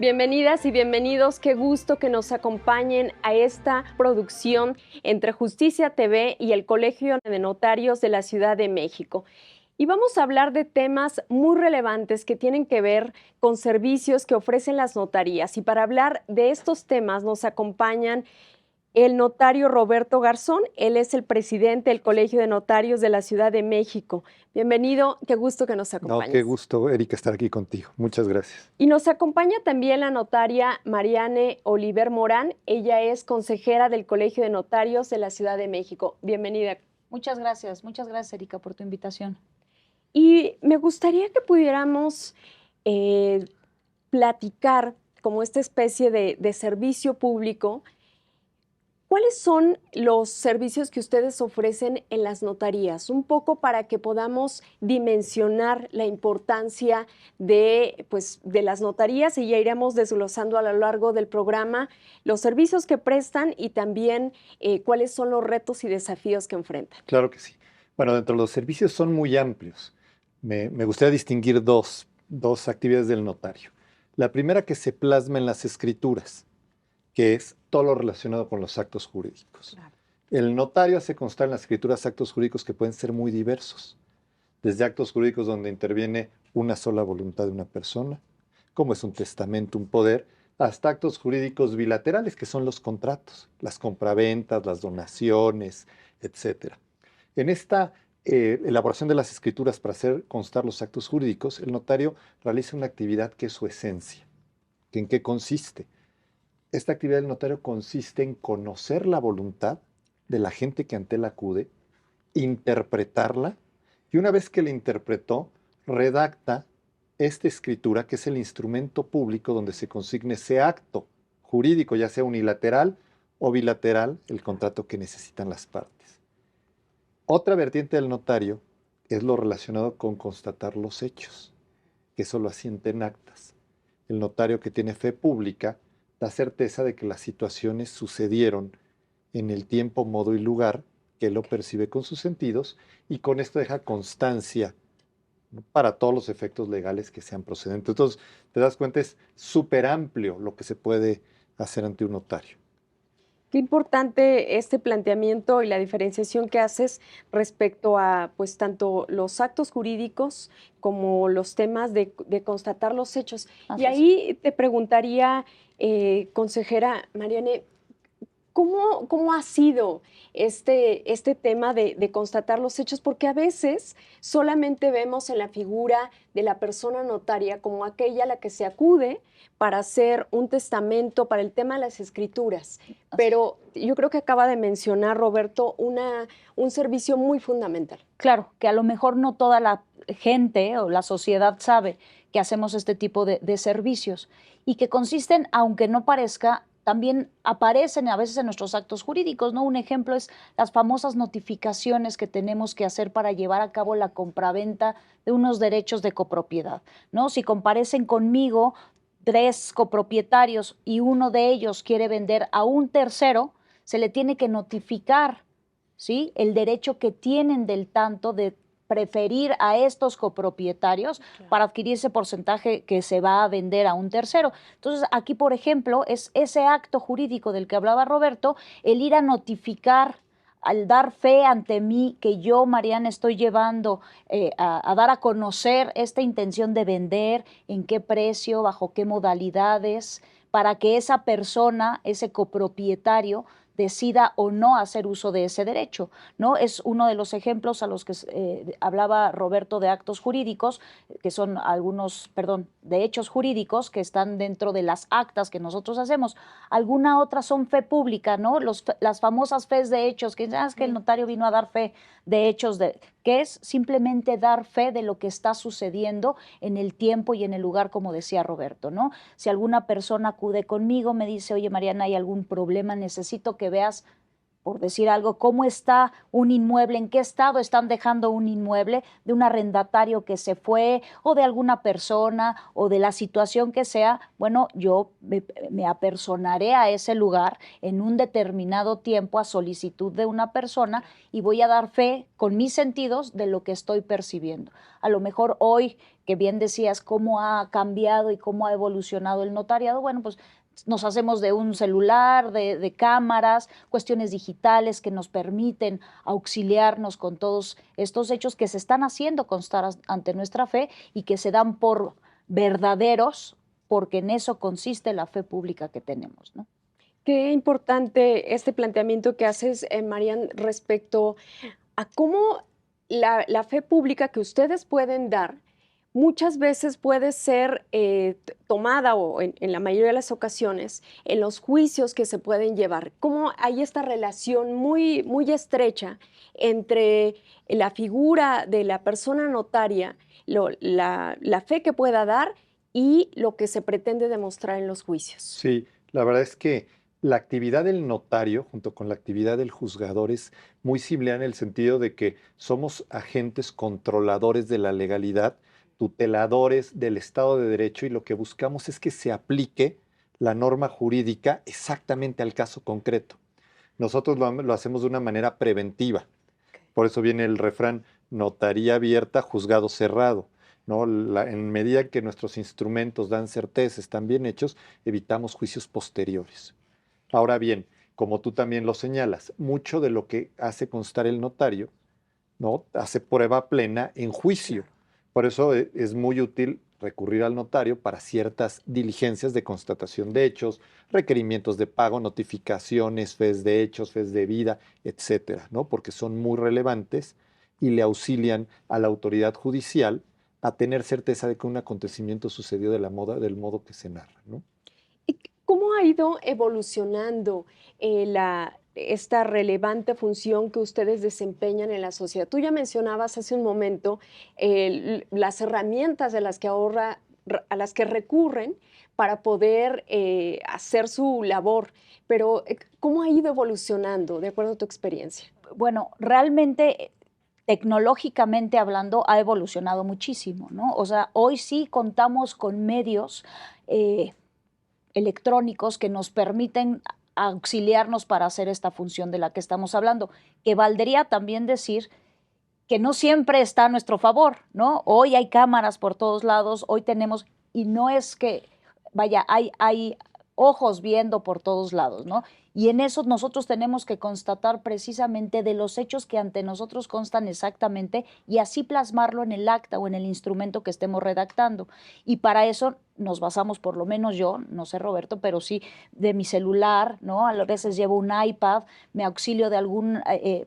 Bienvenidas y bienvenidos, qué gusto que nos acompañen a esta producción entre Justicia TV y el Colegio de Notarios de la Ciudad de México. Y vamos a hablar de temas muy relevantes que tienen que ver con servicios que ofrecen las notarías. Y para hablar de estos temas nos acompañan el notario Roberto Garzón. Él es el presidente del Colegio de Notarios de la Ciudad de México. Bienvenido, qué gusto que nos acompañes. No, qué gusto, Erika, estar aquí contigo. Muchas gracias. Y nos acompaña también la notaria Mariane Oliver Morán. Ella es consejera del Colegio de Notarios de la Ciudad de México. Bienvenida. Muchas gracias, Erika, por tu invitación. Y me gustaría que pudiéramos platicar como esta especie de servicio público. ¿Cuáles son los servicios que ustedes ofrecen en las notarías? Un poco para que podamos dimensionar la importancia de las notarías, y ya iremos desglosando a lo largo del programa los servicios que prestan y también cuáles son los retos y desafíos que enfrentan. Claro que sí. Bueno, dentro de los servicios son muy amplios. Me gustaría distinguir dos actividades del notario. La primera, que se plasma en las escrituras, que es todo lo relacionado con los actos jurídicos. Claro. El notario hace constar en las escrituras actos jurídicos que pueden ser muy diversos, desde actos jurídicos donde interviene una sola voluntad de una persona, como es un testamento, un poder, hasta actos jurídicos bilaterales, que son los contratos, las compraventas, las donaciones, etc. En esta elaboración de las escrituras para hacer constar los actos jurídicos, el notario realiza una actividad que es su esencia. ¿En qué consiste? Esta actividad del notario consiste en conocer la voluntad de la gente que ante él acude, interpretarla, y una vez que la interpretó, redacta esta escritura, que es el instrumento público donde se consigne ese acto jurídico, ya sea unilateral o bilateral, el contrato que necesitan las partes. Otra vertiente del notario es lo relacionado con constatar los hechos, que eso lo asienta en actas. El notario que tiene fe pública da certeza de que las situaciones sucedieron en el tiempo, modo y lugar que él lo percibe con sus sentidos, y con esto deja constancia, ¿no?, para todos los efectos legales que sean procedentes. Entonces, te das cuenta, es súper amplio lo que se puede hacer ante un notario. Qué importante este planteamiento y la diferenciación que haces respecto a tanto los actos jurídicos como los temas de constatar los hechos. Así y ahí te preguntaría, consejera Mariane, ¿cómo ha sido este tema de constatar los hechos? Porque a veces solamente vemos en la figura de la persona notaria como aquella a la que se acude para hacer un testamento, para el tema de las escrituras. Pero yo creo que acaba de mencionar, Roberto, un servicio muy fundamental. Claro, que a lo mejor no toda la gente o la sociedad sabe que hacemos este tipo de servicios, y que consisten, aunque no parezca, también aparecen a veces en nuestros actos jurídicos, ¿no? Un ejemplo es las famosas notificaciones que tenemos que hacer para llevar a cabo la compraventa de unos derechos de copropiedad, ¿no? Si comparecen conmigo 3 copropietarios y uno de ellos quiere vender a un tercero, se le tiene que notificar, ¿sí?, el derecho que tienen del tanto de preferir a estos copropietarios, claro, para adquirir ese porcentaje que se va a vender a un tercero. Entonces, aquí, por ejemplo, es ese acto jurídico del que hablaba Roberto, el ir a notificar, al dar fe ante mí que yo, Mariana, estoy llevando a dar a conocer esta intención de vender, en qué precio, bajo qué modalidades, para que esa persona, ese copropietario, decida o no hacer uso de ese derecho, ¿no? Es uno de los ejemplos a los que hablaba Roberto, de actos jurídicos, que son de hechos jurídicos que están dentro de las actas que nosotros hacemos. Alguna otra son fe pública, ¿no? Las famosas fes de hechos, que es que el notario vino a dar fe de hechos, que es simplemente dar fe de lo que está sucediendo en el tiempo y en el lugar, como decía Roberto, ¿no? Si alguna persona acude conmigo, me dice, oye, Mariana, hay algún problema, necesito que veas por decir algo, cómo está un inmueble, en qué estado están dejando un inmueble de un arrendatario que se fue o de alguna persona o de la situación que sea, bueno, yo me apersonaré a ese lugar en un determinado tiempo a solicitud de una persona y voy a dar fe con mis sentidos de lo que estoy percibiendo. A lo mejor hoy, que bien decías, cómo ha cambiado y cómo ha evolucionado el notariado, bueno, pues nos hacemos de un celular, de cámaras, cuestiones digitales que nos permiten auxiliarnos con todos estos hechos que se están haciendo constar ante nuestra fe y que se dan por verdaderos, porque en eso consiste la fe pública que tenemos, ¿no? Qué importante este planteamiento que haces, Marian, respecto a cómo la fe pública que ustedes pueden dar muchas veces puede ser tomada, o en la mayoría de las ocasiones, en los juicios que se pueden llevar. Cómo hay esta relación muy, muy estrecha entre la figura de la persona notaria, la fe que pueda dar y lo que se pretende demostrar en los juicios. Sí, la verdad es que la actividad del notario junto con la actividad del juzgador es muy similar en el sentido de que somos agentes controladores de la legalidad, tuteladores del Estado de Derecho, y lo que buscamos es que se aplique la norma jurídica exactamente al caso concreto. Nosotros lo hacemos de una manera preventiva. Por eso viene el refrán: notaría abierta, juzgado cerrado. ¿No? En medida que nuestros instrumentos dan certeza, están bien hechos, evitamos juicios posteriores. Ahora bien, como tú también lo señalas, mucho de lo que hace constar el notario, ¿no?, hace prueba plena en juicio. Por eso es muy útil recurrir al notario para ciertas diligencias de constatación de hechos, requerimientos de pago, notificaciones, fes de hechos, fes de vida, etcétera, ¿no? Porque son muy relevantes y le auxilian a la autoridad judicial a tener certeza de que un acontecimiento sucedió del modo que se narra, ¿no? ¿Y cómo ha ido evolucionando esta relevante función que ustedes desempeñan en la sociedad? Tú ya mencionabas hace un momento las herramientas de las que a las que recurren para poder hacer su labor, pero ¿cómo ha ido evolucionando de acuerdo a tu experiencia? Bueno, realmente tecnológicamente hablando ha evolucionado muchísimo, ¿no? O sea, hoy sí contamos con medios electrónicos que nos permiten auxiliarnos para hacer esta función de la que estamos hablando, que valdría también decir que no siempre está a nuestro favor, ¿no? Hoy hay cámaras por todos lados, hoy tenemos, y no es que, vaya, hay ojos viendo por todos lados, ¿no? Y en eso nosotros tenemos que constatar precisamente de los hechos que ante nosotros constan exactamente y así plasmarlo en el acta o en el instrumento que estemos redactando. Y para eso nos basamos, por lo menos yo, no sé Roberto, pero sí de mi celular, ¿no? A veces llevo un iPad, me auxilio de alguna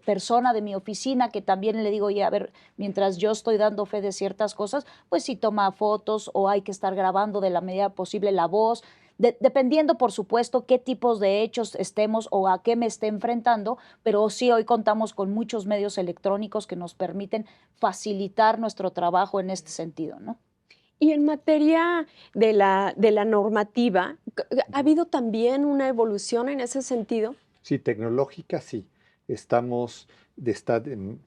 persona de mi oficina que también le digo, oye, a ver, mientras yo estoy dando fe de ciertas cosas, pues sí toma fotos o hay que estar grabando de la medida posible la voz, dependiendo, por supuesto, qué tipos de hechos estemos o a qué me esté enfrentando, pero sí hoy contamos con muchos medios electrónicos que nos permiten facilitar nuestro trabajo en este sentido, ¿no? Y en materia de la normativa, ¿ha habido también una evolución en ese sentido? Sí, tecnológica sí. Está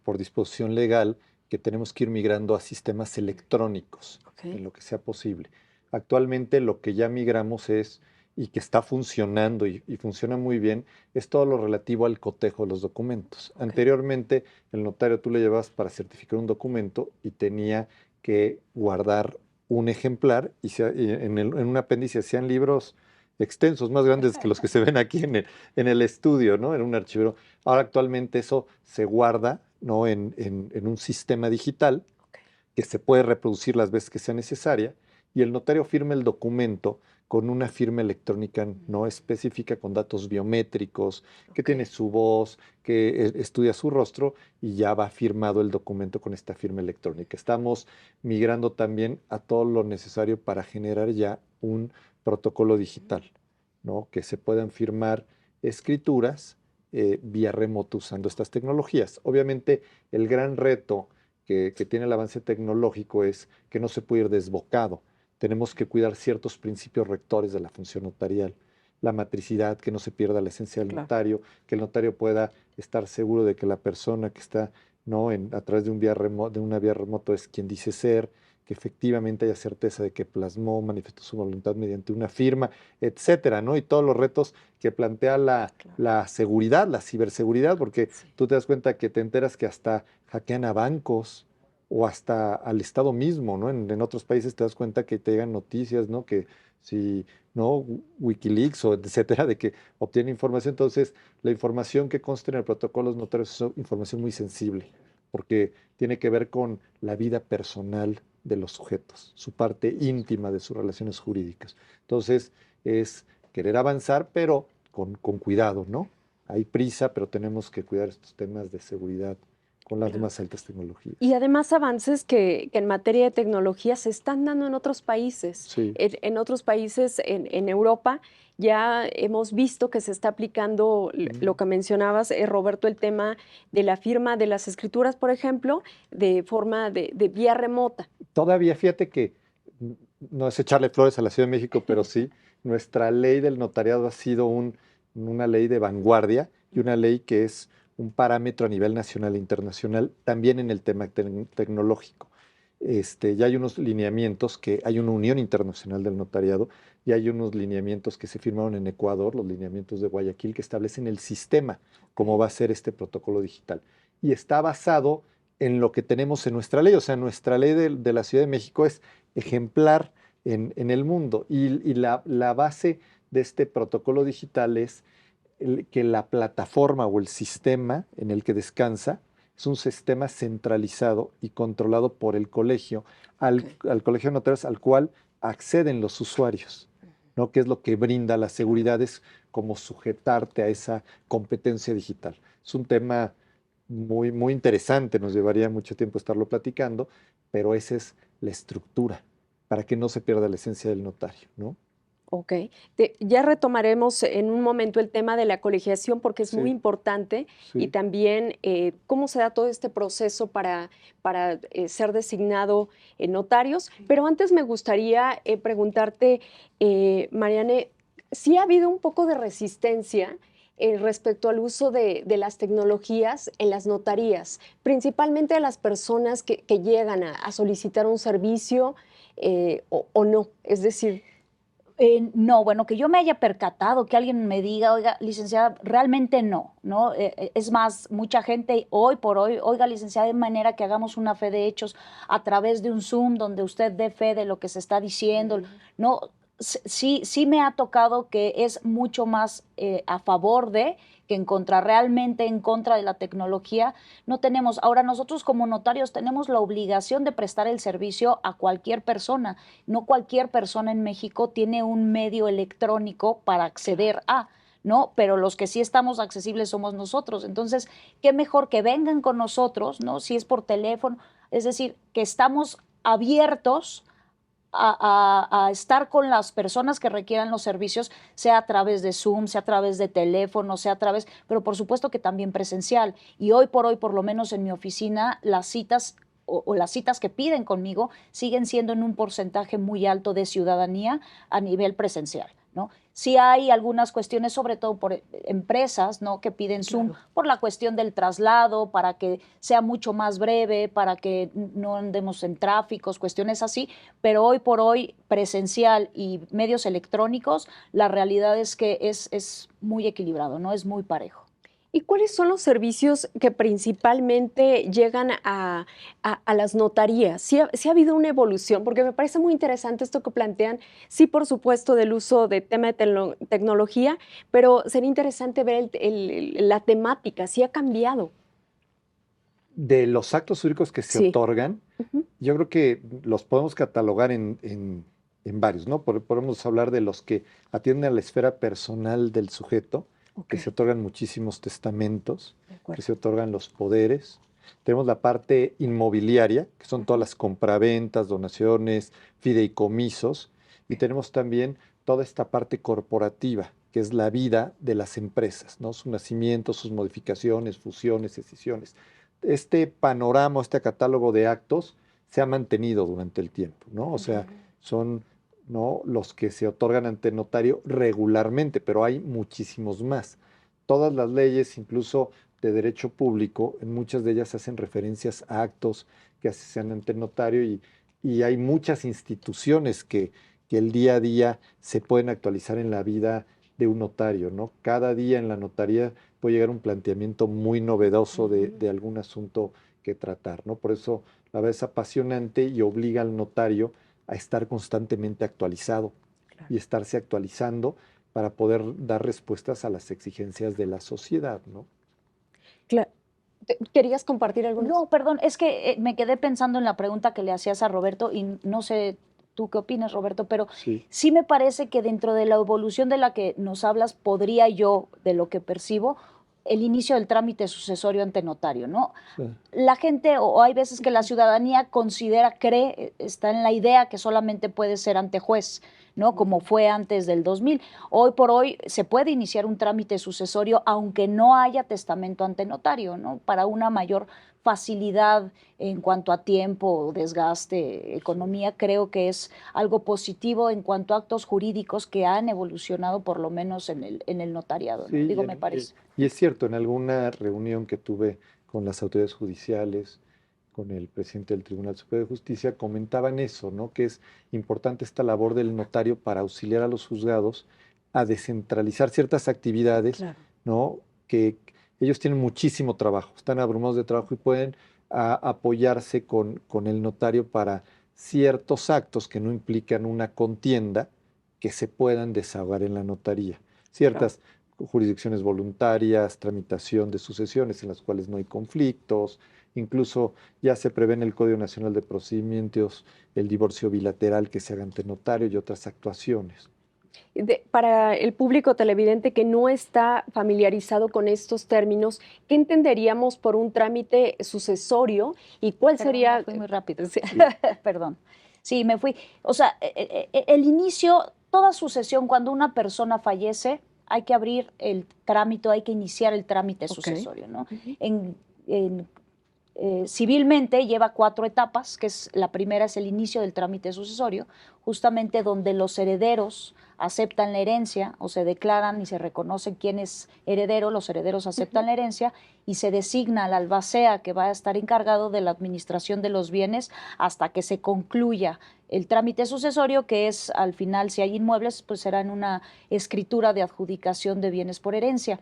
por disposición legal que tenemos que ir migrando a sistemas electrónicos en lo que sea posible. Actualmente lo que ya migramos y que está funcionando y funciona muy bien, es todo lo relativo al cotejo de los documentos. Anteriormente, el notario tú le llevabas para certificar un documento y tenía que guardar un ejemplar y en un apéndice hacían libros extensos, más grandes que los que se ven aquí en el estudio, ¿no? En un archivero. Ahora actualmente eso se guarda, ¿no?, en un sistema digital que se puede reproducir las veces que sea necesaria, y el notario firma el documento con una firma electrónica no específica, con datos biométricos, que tiene su voz, que estudia su rostro, y ya va firmado el documento con esta firma electrónica. Estamos migrando también a todo lo necesario para generar ya un protocolo digital, ¿no?, que se puedan firmar escrituras vía remoto usando estas tecnologías. Obviamente, el gran reto que tiene el avance tecnológico es que no se puede ir desbocado. Tenemos que cuidar ciertos principios rectores de la función notarial. la matricidad, que no se pierda la esencia del Claro. notario, que el notario pueda estar seguro de que la persona que está, ¿no?, a través de una vía remoto es quien dice ser, que efectivamente haya certeza de que plasmó, manifestó su voluntad mediante una firma, etcétera, ¿no? Y todos los retos que plantea Claro. la seguridad, la ciberseguridad, porque Sí. tú te das cuenta que te enteras que hasta hackean a bancos o hasta al Estado mismo, ¿no? En otros países te das cuenta que te llegan noticias, ¿no? Que si, ¿no? Wikileaks o etcétera, de que obtienen información. Entonces, la información que consta en el protocolo de los notarios es información muy sensible, porque tiene que ver con la vida personal de los sujetos, su parte íntima de sus relaciones jurídicas. Entonces, es querer avanzar, pero con cuidado, ¿no? Hay prisa, pero tenemos que cuidar estos temas de seguridad con las Claro. más altas tecnologías. Y además avances que en materia de tecnología se están dando en otros países. Sí. En otros países, en Europa, ya hemos visto que se está aplicando lo que mencionabas, Roberto, el tema de la firma de las escrituras, por ejemplo, de forma de vía remota. Todavía, fíjate que no es echarle flores a la Ciudad de México, pero sí, nuestra ley del notariado ha sido una ley de vanguardia y una ley que es un parámetro a nivel nacional e internacional, también en el tema tecnológico. Ya hay unos lineamientos hay una Unión Internacional del Notariado, y hay unos lineamientos que se firmaron en Ecuador, los lineamientos de Guayaquil, que establecen el sistema, cómo va a ser este protocolo digital. Y está basado en lo que tenemos en nuestra ley. O sea, nuestra ley de la Ciudad de México es ejemplar en el mundo. Y la base de este protocolo digital es que la plataforma o el sistema en el que descansa es un sistema centralizado y controlado por el colegio, al colegio de notarios al cual acceden los usuarios, ¿no? Que es lo que brinda la seguridad, es como sujetarte a esa competencia digital. Es un tema muy, muy interesante, nos llevaría mucho tiempo estarlo platicando, pero esa es la estructura para que no se pierda la esencia del notario, ¿no? Ok. Ya retomaremos en un momento el tema de la colegiación porque es muy Sí, importante y sí. también cómo se da todo este proceso para ser designado notarios. Pero antes me gustaría preguntarte, Mariane, si ha habido un poco de resistencia respecto al uso de las tecnologías en las notarías, principalmente a las personas que llegan a solicitar un servicio o no. Es decir, No, bueno, que yo me haya percatado, que alguien me diga, oiga, licenciada, realmente no, ¿no? Es más, mucha gente hoy por hoy, oiga, licenciada, de manera que hagamos una fe de hechos a través de un Zoom donde usted dé fe de lo que se está diciendo, ¿no? Sí me ha tocado que es mucho más a favor de que en contra, realmente en contra de la tecnología no tenemos. Ahora nosotros como notarios tenemos la obligación de prestar el servicio a cualquier persona. No cualquier persona en México tiene un medio electrónico para acceder a, ¿no? Pero los que sí estamos accesibles somos nosotros. Entonces, qué mejor que vengan con nosotros, ¿no? Si es por teléfono, es decir, que estamos abiertos a estar con las personas que requieran los servicios, sea a través de Zoom, sea a través de teléfono, sea a través, pero por supuesto que también presencial. Y hoy, por lo menos en mi oficina, las citas o las citas que piden conmigo siguen siendo en un porcentaje muy alto de ciudadanía a nivel presencial, ¿no? Sí hay algunas cuestiones, sobre todo por empresas, ¿no?, que piden Zoom por la cuestión del traslado, para que sea mucho más breve, para que no andemos en tráficos, cuestiones así, pero hoy por hoy presencial y medios electrónicos, la realidad es que es muy equilibrado, ¿no? Es muy parejo. ¿Y cuáles son los servicios que principalmente llegan a las notarías? ¿Sí ha habido una evolución? Porque me parece muy interesante esto que plantean, sí, por supuesto, del uso de tema de tecnología, pero sería interesante ver la temática, ¿sí ha cambiado? De los actos jurídicos que se Sí. otorgan, Ujú. yo creo que los podemos catalogar en varios, ¿no? Podemos hablar de los que atienden a la esfera personal del sujeto, Ok, que se otorgan muchísimos testamentos, de que acuerdo. se otorgan los poderes. Tenemos la parte inmobiliaria, que son todas las compraventas, donaciones, fideicomisos, y tenemos también toda esta parte corporativa, que es la vida de las empresas, ¿no? Su nacimiento, sus modificaciones, fusiones, escisiones. Este panorama, este catálogo de actos se ha mantenido durante el tiempo, ¿no? O sea, son ¿no? Los que se otorgan ante notario regularmente, pero hay muchísimos más. Todas las leyes, incluso de derecho público, en muchas de ellas hacen referencias a actos que se hacen ante notario y hay muchas instituciones que el día a día se pueden actualizar en la vida de un notario, ¿no? Cada día en la notaría puede llegar un planteamiento muy novedoso de algún asunto que tratar, ¿no? Por eso la verdad es apasionante y obliga al notario a estar constantemente actualizado Claro. y estarse actualizando para poder dar respuestas a las exigencias de la sociedad, ¿no? ¿Querías compartir algunas? No, perdón, es que me quedé pensando en la pregunta que le hacías a Roberto y no sé tú qué opinas, Roberto, pero Sí, sí me parece que dentro de la evolución de la que nos hablas, podría yo, de lo que percibo, el inicio del trámite sucesorio ante notario, ¿no? sí, La gente, o hay veces que la ciudadanía considera, cree, está en la idea que solamente puede ser ante juez, ¿no? Como fue antes del 2000. Hoy por hoy se puede iniciar un trámite sucesorio aunque no haya testamento ante notario, ¿no? Para una mayor facilidad en cuanto a tiempo, desgaste, economía, creo que es algo positivo en cuanto a actos jurídicos que han evolucionado por lo menos en el notariado, sí, ¿no? Digo, me parece. y es cierto, en alguna reunión que tuve con las autoridades judiciales, con el presidente del Tribunal Superior de Justicia, comentaban eso, ¿no? Que es importante esta labor del notario para auxiliar a los juzgados a descentralizar ciertas actividades, Claro. ¿no? Que ellos tienen muchísimo trabajo, están abrumados de trabajo y pueden apoyarse con el notario para ciertos actos que no implican una contienda que se puedan desahogar en la notaría. Claro. Ciertas jurisdicciones voluntarias, tramitación de sucesiones en las cuales no hay conflictos, incluso ya se prevé en el Código Nacional de Procedimientos el divorcio bilateral que se haga ante notario y otras actuaciones. Para el público televidente que no está familiarizado con estos términos, ¿qué entenderíamos por un trámite sucesorio y cuál Perdón, sería? me fui muy rápido. Sí. Perdón. Sí, me fui. O sea, el inicio, toda sucesión, cuando una persona fallece, hay que abrir el trámite, hay que iniciar el trámite Ok. sucesorio, ¿no? Ujú. En civilmente lleva 4 etapas, que es la primera es el inicio del trámite sucesorio, justamente donde los herederos aceptan la herencia o se declaran y se reconocen quién es heredero, los herederos aceptan la herencia y se designa al albacea que va a estar encargado de la administración de los bienes hasta que se concluya el trámite sucesorio, que es al final, si hay inmuebles, pues será en una escritura de adjudicación de bienes por herencia.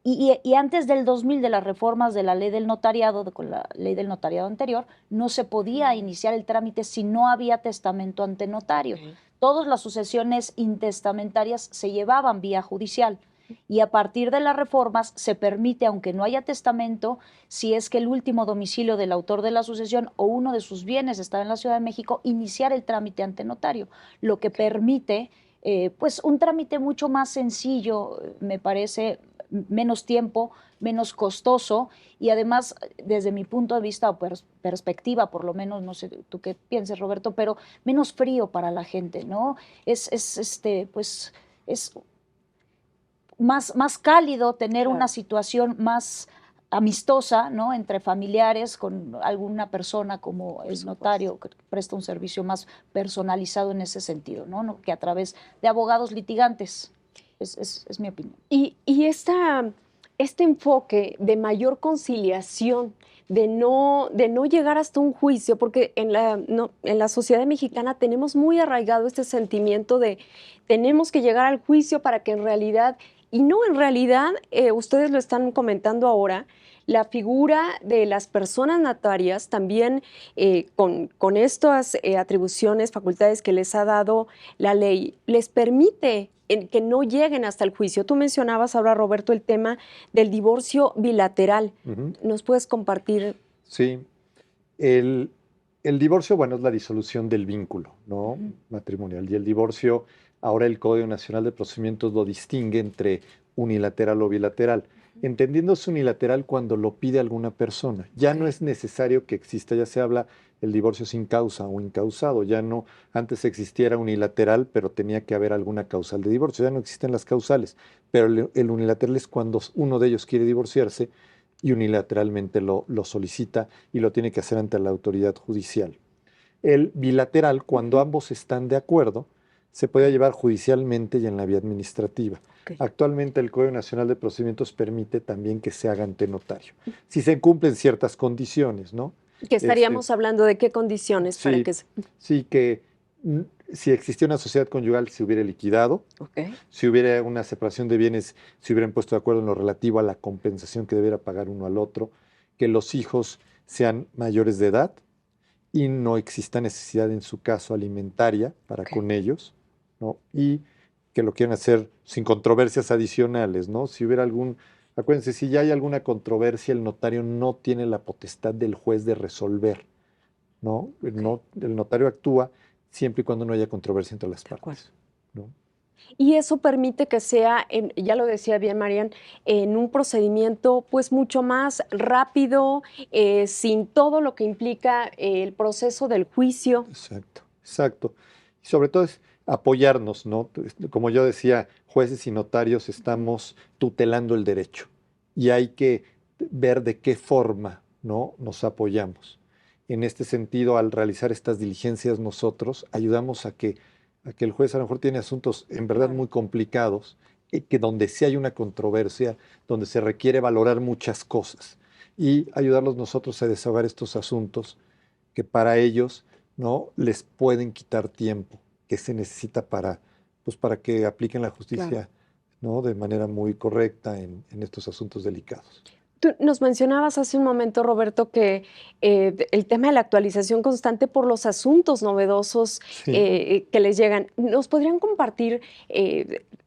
Y antes del 2000, de las reformas de la ley del notariado, con la ley del notariado anterior, no se podía iniciar el trámite si no había testamento ante notario. Ok. Todas las sucesiones intestamentarias se llevaban vía judicial. Y a partir de las reformas se permite, aunque no haya testamento, si es que el último domicilio del autor de la sucesión o uno de sus bienes está en la Ciudad de México, iniciar el trámite ante notario, lo que permite pues un trámite mucho más sencillo, me parece, menos tiempo, menos costoso y además, desde mi punto de vista o perspectiva, por lo menos, no sé tú qué pienses, Roberto, pero menos frío para la gente, ¿no? Pues, es más cálido tener Claro. una situación más amistosa, ¿no? Entre familiares, con alguna persona como Por el supuesto. notario, que presta un servicio más personalizado en ese sentido, ¿no? Que a través de abogados litigantes. Es mi opinión. Y este enfoque de mayor conciliación, de no llegar hasta un juicio, porque en la sociedad mexicana tenemos muy arraigado este sentimiento de tenemos que llegar al juicio para que en realidad, y no en realidad, ustedes lo están comentando ahora, la figura de las personas notarias también con estas atribuciones, facultades que les ha dado la ley, les permite que no lleguen hasta el juicio. Tú mencionabas ahora, Roberto, el tema del divorcio bilateral. Ujú. ¿Nos puedes compartir? Sí, el, el divorcio, bueno, es la disolución del vínculo, ¿no? Matrimonial. Y el divorcio, ahora el Código Nacional de Procedimientos lo distingue entre unilateral o bilateral. Entendiéndose unilateral cuando lo pide alguna persona. Ya no es necesario que exista, ya se habla el divorcio sin causa o incausado. Ya no, antes existiera unilateral, pero tenía que haber alguna causal de divorcio. Ya no existen las causales, pero el unilateral es cuando uno de ellos quiere divorciarse y unilateralmente lo solicita y lo tiene que hacer ante la autoridad judicial. El bilateral, cuando ambos están de acuerdo, se podía llevar judicialmente y en la vía administrativa. Ok. Actualmente el Código Nacional de Procedimientos permite también que se haga ante notario, si se cumplen ciertas condiciones, ¿no? Que estaríamos hablando de qué condiciones para Sí, que se... sí que si existía una sociedad conyugal se hubiera liquidado, Ok. si hubiera una separación de bienes, se hubieran puesto de acuerdo en lo relativo a la compensación que debiera pagar uno al otro, que los hijos sean mayores de edad y no exista necesidad en su caso alimentaria para Ok. con ellos, ¿no? Y que lo quieran hacer sin controversias adicionales, ¿no? Si hubiera acuérdense, si ya hay alguna controversia, el notario no tiene la potestad del juez de resolver, ¿no? El notario actúa siempre y cuando no haya controversia entre las De acuerdo. partes, ¿no? Y eso permite que sea, ya lo decía bien Marian, en un procedimiento pues mucho más rápido, sin todo lo que implica el proceso del juicio. Exacto, exacto. Y sobre todo es apoyarnos, ¿no? Como yo decía, jueces y notarios estamos tutelando el derecho y hay que ver de qué forma, ¿no? Nos apoyamos. En este sentido, al realizar estas diligencias nosotros ayudamos a que el juez a lo mejor tiene asuntos en verdad Claro. muy complicados, que donde sí hay una controversia, donde se requiere valorar muchas cosas y ayudarlos nosotros a desahogar estos asuntos que para ellos, ¿no? Les pueden quitar tiempo que se necesita pues para que apliquen la justicia, Claro. ¿no? De manera muy correcta en estos asuntos delicados. Tú nos mencionabas hace un momento, Roberto, que el tema de la actualización constante por los asuntos novedosos Sí, que les llegan. ¿Nos podrían compartir,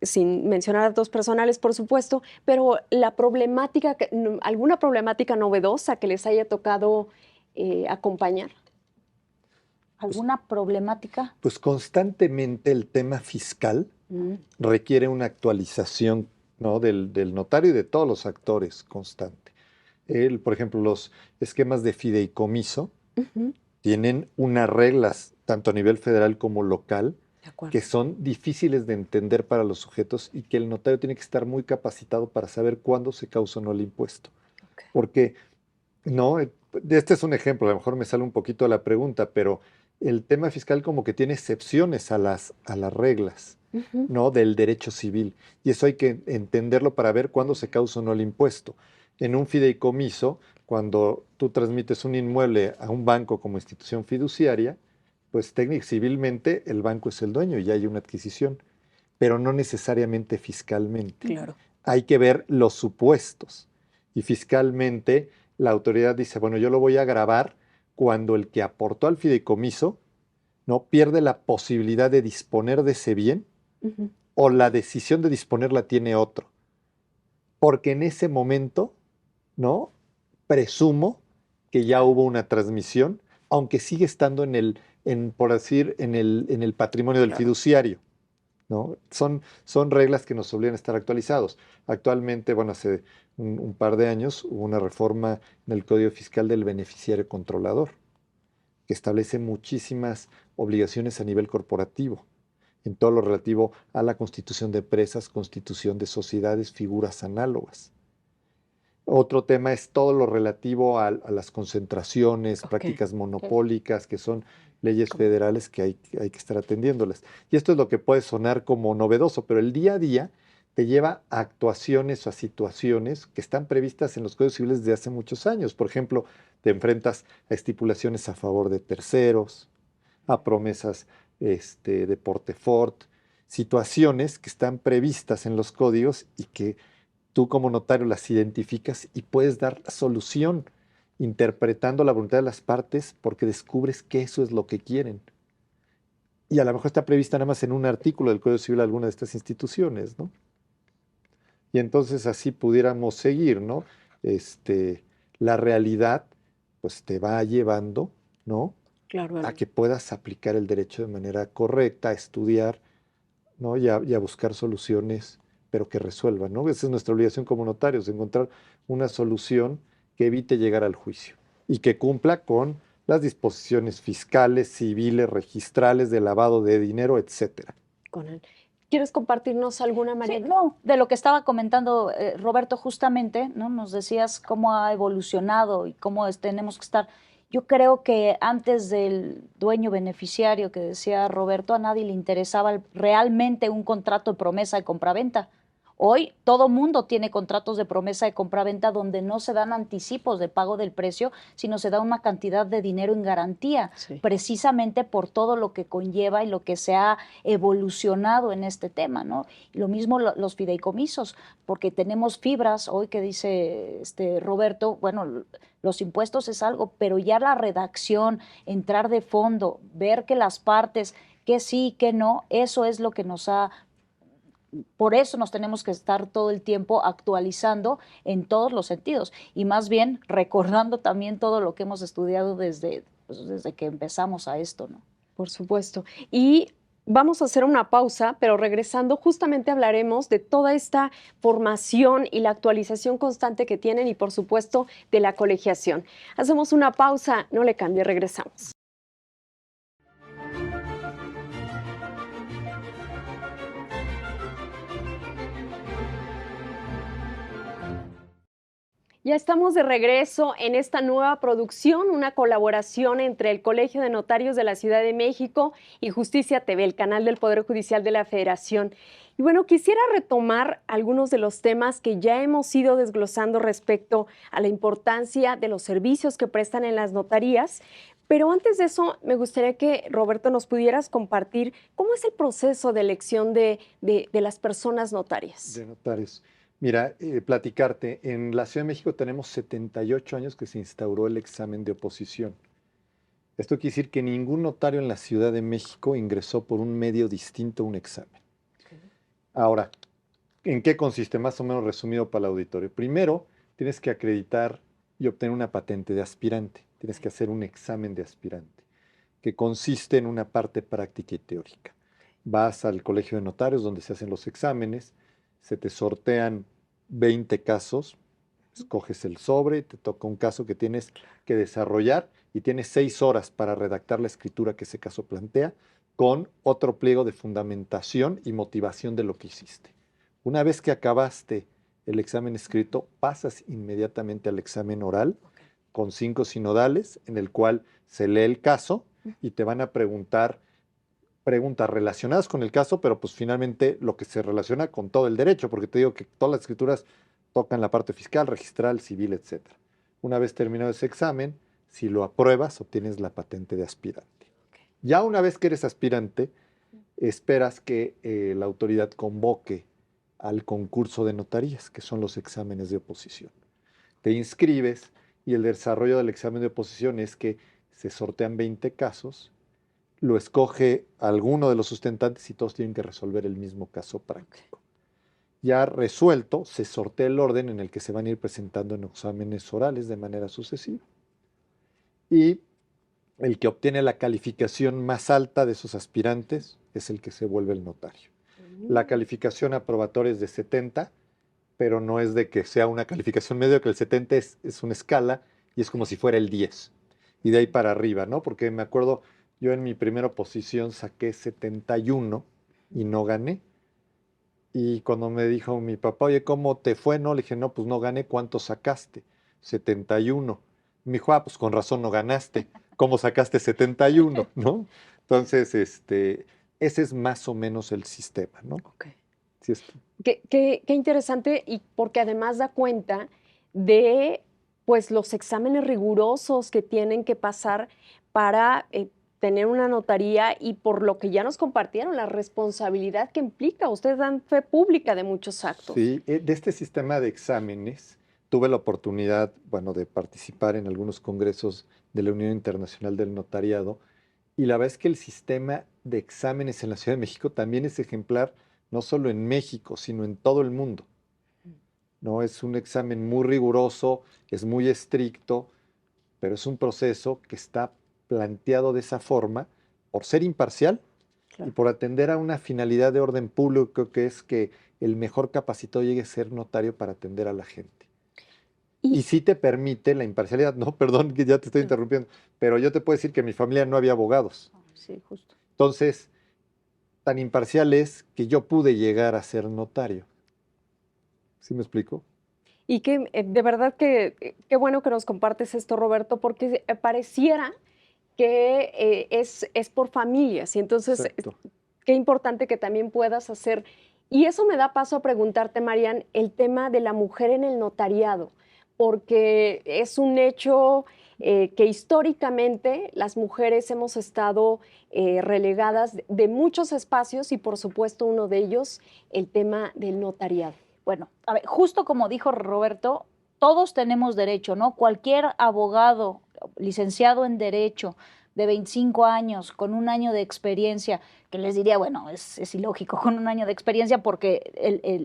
sin mencionar datos personales, por supuesto, pero la problemática, alguna problemática novedosa que les haya tocado acompañar? pues, ¿Alguna problemática? pues constantemente el tema fiscal Mm, requiere una actualización, ¿no? Del notario y de todos los actores constante. Por ejemplo, los esquemas de fideicomiso ujú, tienen unas reglas, tanto a nivel federal como local, de acuerdo. que son difíciles de entender para los sujetos y que el notario tiene que estar muy capacitado para saber cuándo se causa o no el impuesto. Ok. Porque, no, este es un ejemplo, a lo mejor me sale un poquito la pregunta, pero el tema fiscal como que tiene excepciones a las reglas, Ujú, ¿no? Del derecho civil. Y eso hay que entenderlo para ver cuándo se causa o no el impuesto. En un fideicomiso, cuando tú transmites un inmueble a un banco como institución fiduciaria, pues técnicamente, civilmente, el banco es el dueño y ya hay una adquisición, pero no necesariamente fiscalmente. claro. Hay que ver los supuestos. Y fiscalmente, la autoridad dice, bueno, yo lo voy a gravar cuando el que aportó al fideicomiso no pierde la posibilidad de disponer de ese bien Ujú, o la decisión de disponer la tiene otro. Porque en ese momento, ¿no? Presumo que ya hubo una transmisión, aunque sigue estando por decir, en el patrimonio del claro. fiduciario, ¿no? Son reglas que nos obligan a estar actualizados. Actualmente, bueno, hace un par de años hubo una reforma en el Código Fiscal del beneficiario controlador, que establece muchísimas obligaciones a nivel corporativo, en todo lo relativo a la constitución de empresas, constitución de sociedades, figuras análogas. Otro tema es todo lo relativo a las concentraciones, Ok. prácticas monopólicas, que son leyes federales que hay que estar atendiéndolas. Y esto es lo que puede sonar como novedoso, pero el día a día te lleva a actuaciones o a situaciones que están previstas en los códigos civiles desde hace muchos años. Por ejemplo, te enfrentas a estipulaciones a favor de terceros, a promesas de portefort, situaciones que están previstas en los códigos y que tú como notario las identificas y puedes dar la solución interpretando la voluntad de las partes porque descubres que eso es lo que quieren. Y a lo mejor está prevista nada más en un artículo del Código Civil alguna de estas instituciones, ¿no? Y entonces así pudiéramos seguir, ¿no? La realidad pues te va llevando, ¿no? Claro. A que puedas aplicar el derecho de manera correcta, a estudiar, ¿no? Y a buscar soluciones, pero que resuelvan, ¿no? Esa es nuestra obligación como notarios, encontrar una solución que evite llegar al juicio y que cumpla con las disposiciones fiscales, civiles, registrales, de lavado de dinero, etcétera. Con él. ¿Quieres compartirnos alguna, Sí, Mariana? no, de lo que estaba comentando Roberto justamente, ¿no? Nos decías cómo ha evolucionado y cómo tenemos que estar. Yo creo que antes del dueño beneficiario que decía Roberto, a nadie le interesaba realmente un contrato de promesa de compraventa. Hoy todo mundo tiene contratos de promesa de compraventa donde no se dan anticipos de pago del precio, sino se da una cantidad de dinero en garantía, Sí. precisamente por todo lo que conlleva y lo que se ha evolucionado en este tema, ¿no? Y lo mismo los fideicomisos, porque tenemos fibras, hoy que dice Roberto, bueno, los impuestos es algo, pero ya la redacción, entrar de fondo, ver que las partes, que sí, que no, eso es lo que nos ha por eso nos tenemos que estar todo el tiempo actualizando en todos los sentidos y más bien recordando también todo lo que hemos estudiado desde que empezamos a esto, ¿no? Por supuesto. Y vamos a hacer una pausa, pero regresando justamente hablaremos de toda esta formación y la actualización constante que tienen y por supuesto de la colegiación. Hacemos una pausa, no le cambie, regresamos. Ya estamos de regreso en esta nueva producción, una colaboración entre el Colegio de Notarios de la Ciudad de México y Justicia TV, el canal del Poder Judicial de la Federación. Y bueno, quisiera retomar algunos de los temas que ya hemos ido desglosando respecto a la importancia de los servicios que prestan en las notarías. Pero antes de eso, me gustaría que, Roberto, nos pudieras compartir cómo es el proceso de elección de las personas notarias. De notarios. Mira, platicarte, en la Ciudad de México tenemos 78 años que se instauró el examen de oposición. Esto quiere decir que ningún notario en la Ciudad de México ingresó por un medio distinto a un examen. Ahora, ¿en qué consiste? Más o menos resumido para el auditorio. Primero, tienes que acreditar y obtener una patente de aspirante. Tienes que hacer un examen de aspirante, que consiste en una parte práctica y teórica. Vas al colegio de notarios donde se hacen los exámenes, se te sortean 20 casos, escoges el sobre, te toca un caso que tienes que desarrollar y tienes 6 horas para redactar la escritura que ese caso plantea con otro pliego de fundamentación y motivación de lo que hiciste. Una vez que acabaste el examen escrito, pasas inmediatamente al examen oral con 5 sinodales en el cual se lee el caso y te van a preguntar preguntas relacionadas con el caso, pero pues finalmente lo que se relaciona con todo el derecho, porque te digo que todas las escrituras tocan la parte fiscal, registral, civil, etc. Una vez terminado ese examen, si lo apruebas, obtienes la patente de aspirante. Ya una vez que eres aspirante, esperas que la autoridad convoque al concurso de notarías, que son los exámenes de oposición. Te inscribes y el desarrollo del examen de oposición es que se sortean 20 casos, lo escoge alguno de los sustentantes y todos tienen que resolver el mismo caso práctico. Ya resuelto, se sortea el orden en el que se van a ir presentando en exámenes orales de manera sucesiva. Y el que obtiene la calificación más alta de esos aspirantes es el que se vuelve el notario. La calificación aprobatoria es de 70, pero no es de que sea una calificación media, que el 70 es una escala y es como si fuera el 10. Y de ahí para arriba, ¿no? Porque me acuerdo, yo en mi primera oposición saqué 71 y no gané. Y cuando me dijo mi papá, oye, ¿cómo te fue? No, le dije, no, pues no gané. ¿Cuánto sacaste? 71. Me dijo, ah, pues con razón no ganaste. ¿Cómo sacaste 71? ¿No? Entonces, ese es más o menos el sistema, ¿no? Okay. Sí, Qué interesante, y porque además da cuenta de pues los exámenes rigurosos que tienen que pasar para tener una notaría, y por lo que ya nos compartieron, la responsabilidad que implica. Ustedes dan fe pública de muchos actos. Sí, de este sistema de exámenes tuve la oportunidad, bueno, de participar en algunos congresos de la Unión Internacional del Notariado, y la verdad es que el sistema de exámenes en la Ciudad de México también es ejemplar, no solo en México, sino en todo el mundo. ¿No? Es un examen muy riguroso, es muy estricto, pero es un proceso que está planteado de esa forma por ser imparcial y por atender a una finalidad de orden público, que es que el mejor capacitado llegue a ser notario para atender a la gente. Y sí te permite la imparcialidad. No, perdón que ya te estoy interrumpiendo, pero yo te puedo decir que en mi familia no había abogados. Sí, justo. Entonces, tan imparcial es que yo pude llegar a ser notario. ¿Sí me explico? Y que de verdad que qué bueno que nos compartes esto, Roberto, porque pareciera que es por familias y entonces Exacto. qué importante que también puedas hacer. Y eso me da paso a preguntarte, Marian, el tema de la mujer en el notariado, porque es un hecho que históricamente las mujeres hemos estado relegadas de muchos espacios y por supuesto uno de ellos el tema del notariado. Bueno, a ver, justo como dijo Roberto, todos tenemos derecho, ¿no? Cualquier abogado licenciado en Derecho de 25 años, con un año de experiencia, que les diría, bueno, es ilógico con un año de experiencia porque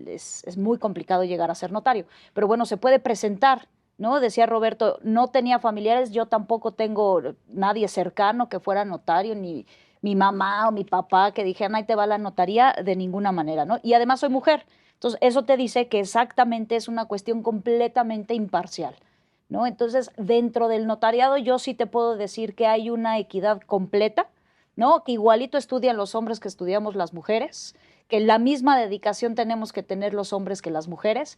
es muy complicado llegar a ser notario, pero bueno, se puede presentar, ¿no? Decía Roberto, no tenía familiares, yo tampoco tengo nadie cercano que fuera notario, ni mi mamá o mi papá que dijeran, ahí te va la notaría, de ninguna manera, ¿no? Y además soy mujer. Entonces, eso te dice que exactamente es una cuestión completamente imparcial, ¿no? Entonces, dentro del notariado yo sí te puedo decir que hay una equidad completa, ¿no? Que igualito estudian los hombres que estudiamos las mujeres, que la misma dedicación tenemos que tener los hombres que las mujeres.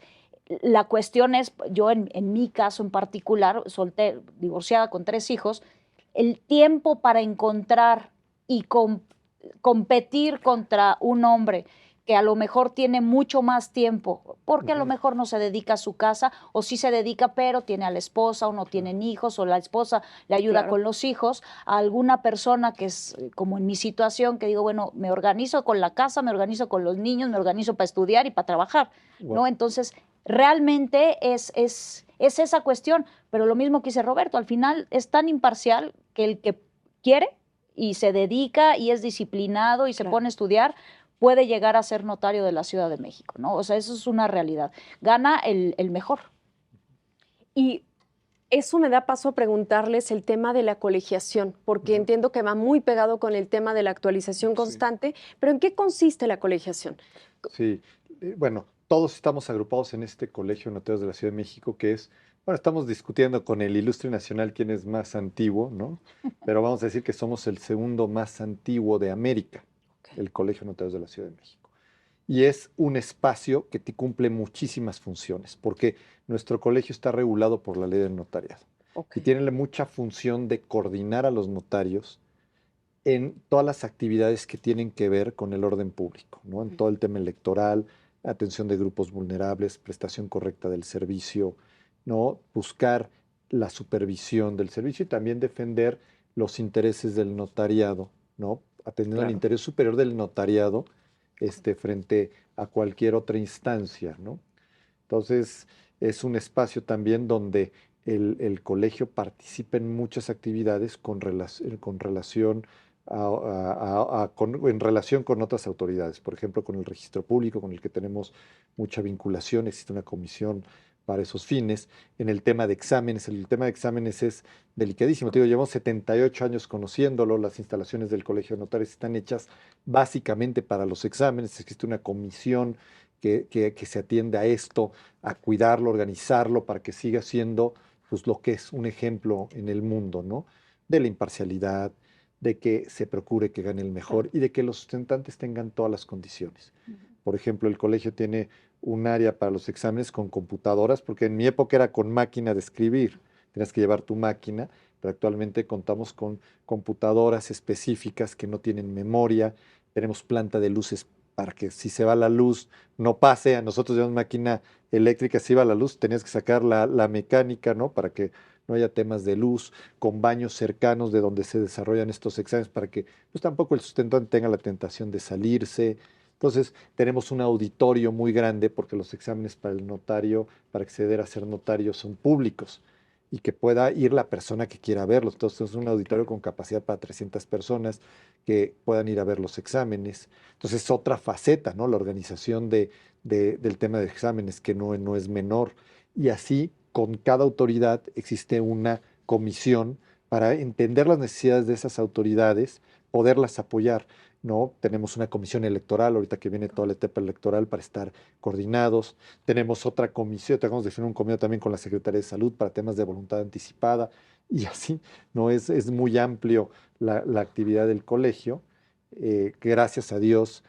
La cuestión es, yo en mi caso en particular, divorciada con 3 hijos, el tiempo para encontrar y competir contra un hombre que a lo mejor tiene mucho más tiempo, porque a lo mejor no se dedica a su casa, o sí se dedica, pero tiene a la esposa, o no tienen hijos, o la esposa le ayuda Claro. con los hijos, a alguna persona que es como en mi situación, que digo, bueno, me organizo con la casa, me organizo con los niños, me organizo para estudiar y para trabajar, Wow. ¿no? Entonces, realmente es esa cuestión, pero lo mismo que dice Roberto, al final es tan imparcial que el que quiere y se dedica y es disciplinado y se Claro. pone a estudiar, puede llegar a ser notario de la Ciudad de México, ¿no? O sea, eso es una realidad. Gana el mejor. Y eso me da paso a preguntarles el tema de la colegiación, porque entiendo que va muy pegado con el tema de la actualización Sí. constante, pero ¿en qué consiste la colegiación? Sí, bueno, todos estamos agrupados en este Colegio de Notarios de la Ciudad de México, que es, bueno, estamos discutiendo con el Ilustre Nacional quién es más antiguo, ¿no? Pero vamos a decir que somos el segundo más antiguo de América, el Colegio de Notarios de la Ciudad de México. Y es un espacio que te cumple muchísimas funciones, porque nuestro colegio está regulado por la ley del notariado y tiene mucha función de coordinar a los notarios en todas las actividades que tienen que ver con el orden público, ¿no? En todo el tema electoral, atención de grupos vulnerables, prestación correcta del servicio, ¿no? Buscar la supervisión del servicio y también defender los intereses del notariado, ¿no? Atendiendo al Claro. interés superior del notariado frente a cualquier otra instancia, ¿no? Entonces, es un espacio también donde el colegio participa en muchas actividades con relación en relación con otras autoridades, por ejemplo, con el registro público, con el que tenemos mucha vinculación, existe una comisión para esos fines. En el tema de exámenes, el tema de exámenes es delicadísimo. Te digo, llevamos 78 años conociéndolo, las instalaciones del Colegio de Notarios están hechas básicamente para los exámenes, existe una comisión que se atiende a esto, a cuidarlo, organizarlo, para que siga siendo pues, lo que es un ejemplo en el mundo, ¿no? De la imparcialidad, de que se procure que gane el mejor y de que los sustentantes tengan todas las condiciones. Por ejemplo, el colegio tiene un área para los exámenes con computadoras, porque en mi época era con máquina de escribir, tenías que llevar tu máquina, pero actualmente contamos con computadoras específicas que no tienen memoria, tenemos planta de luces para que si se va la luz no pase, a nosotros llevamos máquina eléctrica, si va la luz tenías que sacar la mecánica, ¿no? Para que no haya temas de luz, con baños cercanos de donde se desarrollan estos exámenes para que pues, tampoco el sustentante tenga la tentación de salirse. Entonces, tenemos un auditorio muy grande porque los exámenes para el notario, para acceder a ser notario, son públicos y que pueda ir la persona que quiera verlos. Entonces, es un auditorio con capacidad para 300 personas que puedan ir a ver los exámenes. Entonces, es otra faceta, ¿no? La organización del tema de exámenes, que no es menor. Y así, con cada autoridad existe una comisión para entender las necesidades de esas autoridades, poderlas apoyar, ¿no? Tenemos una comisión electoral, ahorita que viene toda la etapa electoral para estar coordinados. Tenemos otra comisión, tenemos de definir un convenio también con la Secretaría de Salud para temas de voluntad anticipada y así, ¿no? Es muy amplio la actividad del colegio. Gracias a Dios,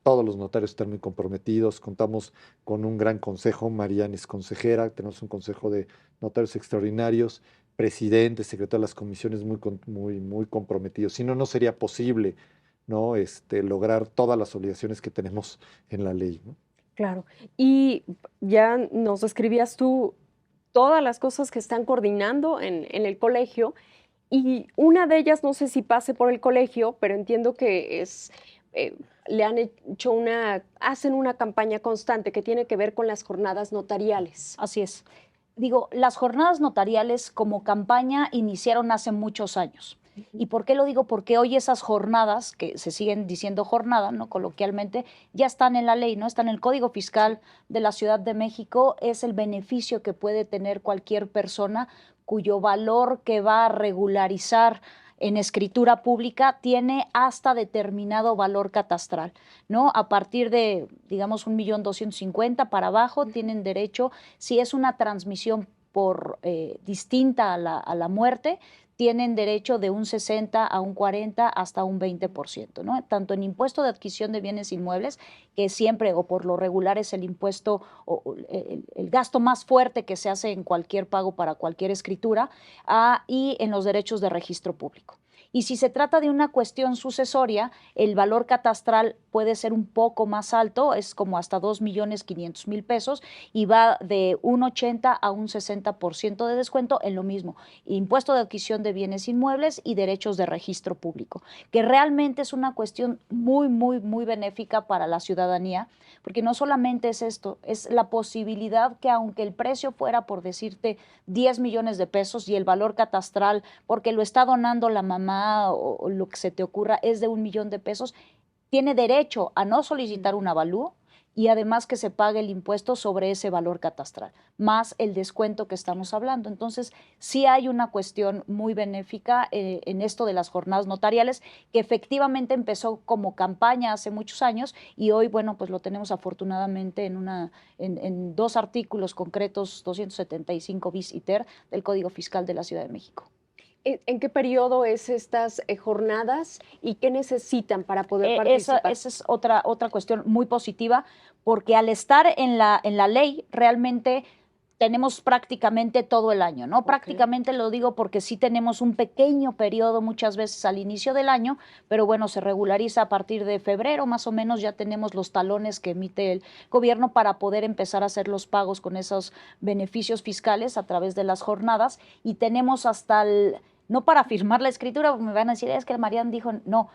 Todos los notarios están muy comprometidos, contamos con un gran consejo, Mariana es consejera, tenemos un consejo de notarios extraordinarios, presidente, secretario de las comisiones muy comprometidos. Si no, no sería posible, ¿no? Lograr todas las obligaciones que tenemos en la ley, ¿no? Claro. Y ya nos describías tú todas las cosas que están coordinando en el colegio y una de ellas, no sé si pase por el colegio, pero entiendo que es, le han hecho hacen una campaña constante que tiene que ver con las jornadas notariales. Así es. Digo, las jornadas notariales como campaña iniciaron hace muchos años. ¿Y por qué lo digo? Porque hoy esas jornadas, que se siguen diciendo jornada, ¿no? Coloquialmente, ya están en la ley, ¿no? Está en el Código Fiscal de la Ciudad de México, es el beneficio que puede tener cualquier persona cuyo valor que va a regularizar en escritura pública tiene hasta determinado valor catastral, ¿no? A partir de, digamos, 1.250.000 para abajo, tienen derecho, si es una transmisión por distinta a la muerte, tienen derecho de un 60 a un 40 hasta un 20%, ¿no? Tanto en impuesto de adquisición de bienes inmuebles, que siempre o por lo regular es el impuesto o el gasto más fuerte que se hace en cualquier pago para cualquier escritura, y en los derechos de registro público. Y si se trata de una cuestión sucesoria, el valor catastral puede ser un poco más alto, es como hasta 2.500.000 pesos y va de un 80 a un 60% de descuento en lo mismo, impuesto de adquisición de bienes inmuebles y derechos de registro público, que realmente es una cuestión muy benéfica para la ciudadanía, porque no solamente es esto, es la posibilidad que aunque el precio fuera, por decirte, 10 millones de pesos y el valor catastral, porque lo está donando la mamá o lo que se te ocurra, es de 1 millón de pesos, tiene derecho a no solicitar un avalúo y además que se pague el impuesto sobre ese valor catastral, más el descuento que estamos hablando. Entonces, sí hay una cuestión muy benéfica en esto de las jornadas notariales, que efectivamente empezó como campaña hace muchos años y hoy, bueno, pues lo tenemos afortunadamente en 2 artículos concretos, 275 bis y ter del Código Fiscal de la Ciudad de México. ¿En qué periodo es estas jornadas y qué necesitan para poder participar? Esa es otra cuestión muy positiva, porque al estar en la ley realmente tenemos prácticamente todo el año, ¿no? Okay. Prácticamente lo digo porque sí tenemos un pequeño periodo muchas veces al inicio del año, pero bueno, se regulariza a partir de febrero, más o menos ya tenemos los talones que emite el gobierno para poder empezar a hacer los pagos con esos beneficios fiscales a través de las jornadas y tenemos hasta no para firmar la escritura, me van a decir, es que Marian dijo, no,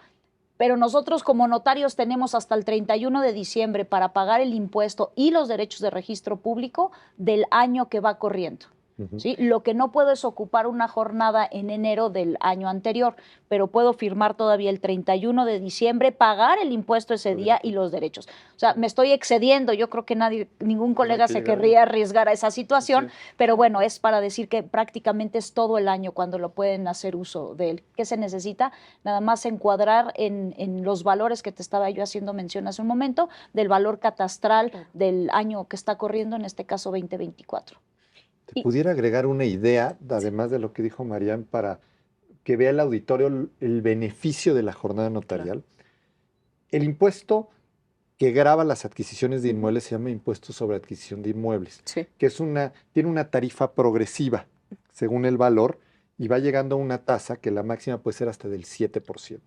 pero nosotros como notarios tenemos hasta el 31 de diciembre para pagar el impuesto y los derechos de registro público del año que va corriendo. ¿Sí? Lo que no puedo es ocupar una jornada en enero del año anterior, pero puedo firmar todavía el 31 de diciembre, pagar el impuesto ese día y los derechos. O sea, me estoy excediendo, yo creo que ningún colega se querría arriesgar a esa situación, pero bueno, es para decir que prácticamente es todo el año cuando lo pueden hacer uso de él. ¿Qué se necesita? Nada más encuadrar en los valores que te estaba yo haciendo mención hace un momento, del valor catastral del año que está corriendo, en este caso 2024. Te pudiera agregar una idea, además de lo que dijo Marian, para que vea el auditorio el beneficio de la jornada notarial. Claro. El impuesto que grava las adquisiciones de inmuebles se llama impuesto sobre adquisición de inmuebles, que tiene una tarifa progresiva según el valor y va llegando a una tasa que la máxima puede ser hasta del 7%.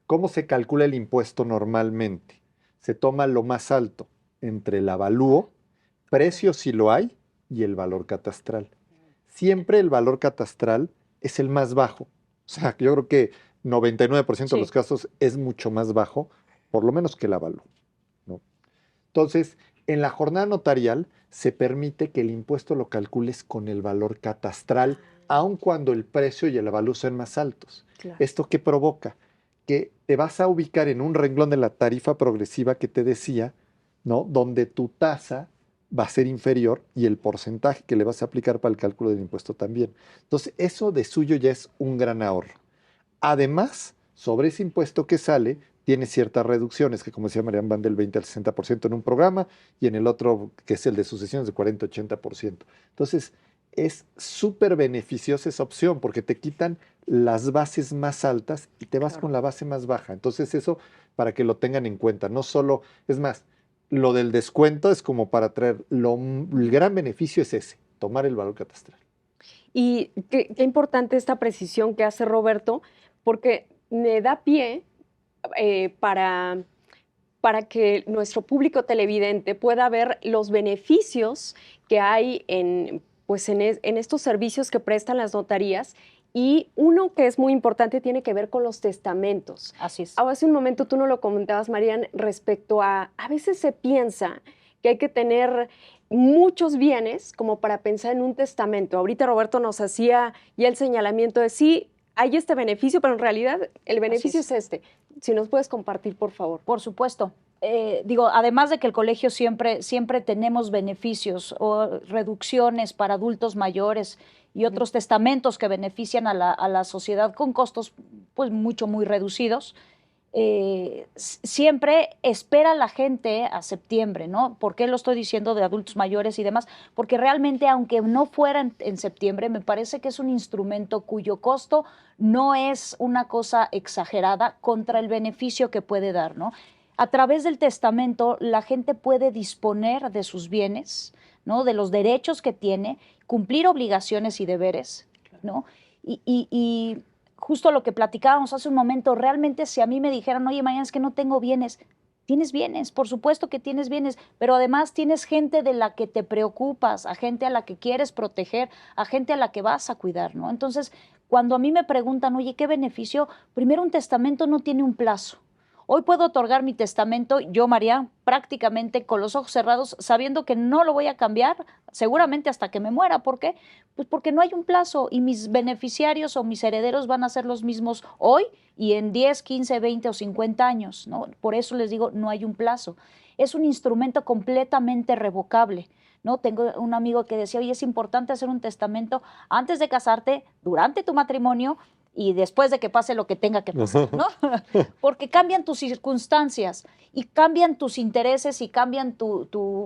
¿Cómo se calcula el impuesto normalmente? Se toma lo más alto entre el avalúo, precio si lo hay, y el valor catastral. Siempre el valor catastral es el más bajo. O sea, yo creo que 99% de los casos es mucho más bajo, por lo menos que el avalúo, ¿no? Entonces, en la jornada notarial se permite que el impuesto lo calcules con el valor catastral, aun cuando el precio y el avalúo sean más altos. Claro. ¿Esto qué provoca? Que te vas a ubicar en un renglón de la tarifa progresiva que te decía, ¿no? Donde tu tasa va a ser inferior y el porcentaje que le vas a aplicar para el cálculo del impuesto también. Entonces, eso de suyo ya es un gran ahorro. Además, sobre ese impuesto que sale, tiene ciertas reducciones, que como decía Marian, van del 20 al 60% en un programa y en el otro, que es el de sucesiones, de 40-80%. Entonces, es súper beneficiosa esa opción porque te quitan las bases más altas y te vas con la base más baja. Entonces, eso para que lo tengan en cuenta. No solo, es más, lo del descuento es como para traer, el gran beneficio es ese, tomar el valor catastral. Y qué importante esta precisión que hace Roberto, porque me da pie para que nuestro público televidente pueda ver los beneficios que hay en estos servicios que prestan las notarías. Y uno que es muy importante tiene que ver con los testamentos. Así es. Hace un momento tú nos lo comentabas, Marian, respecto a veces se piensa que hay que tener muchos bienes como para pensar en un testamento. Ahorita Roberto nos hacía ya el señalamiento de sí, hay este beneficio, pero en realidad el beneficio es este. Si nos puedes compartir, por favor. Por supuesto. Además de que el colegio siempre tenemos beneficios o reducciones para adultos mayores y otros testamentos que benefician a la sociedad con costos pues muy reducidos. Siempre espera la gente a septiembre, ¿no? ¿Por qué lo estoy diciendo de adultos mayores y demás? Porque realmente, aunque no fuera en septiembre, me parece que es un instrumento cuyo costo no es una cosa exagerada contra el beneficio que puede dar, ¿no? A través del testamento, la gente puede disponer de sus bienes, ¿no? De los derechos que tiene, cumplir obligaciones y deberes, ¿no? Y justo lo que platicábamos hace un momento, realmente si a mí me dijeran, oye, Marian, es que no tengo bienes, tienes bienes, por supuesto que tienes bienes, pero además tienes gente de la que te preocupas, a gente a la que quieres proteger, a gente a la que vas a cuidar, ¿no? Entonces, cuando a mí me preguntan, oye, ¿qué beneficio? Primero, un testamento no tiene un plazo. Hoy puedo otorgar mi testamento, yo, María, prácticamente con los ojos cerrados, sabiendo que no lo voy a cambiar, seguramente hasta que me muera. ¿Por qué? Pues porque no hay un plazo y mis beneficiarios o mis herederos van a ser los mismos hoy y en 10, 15, 20 o 50 años, ¿no? Por eso les digo, no hay un plazo. Es un instrumento completamente revocable, ¿no? Tengo un amigo que decía, oye, es importante hacer un testamento antes de casarte, durante tu matrimonio y después de que pase lo que tenga que pasar, ¿no? Porque cambian tus circunstancias y cambian tus intereses y cambian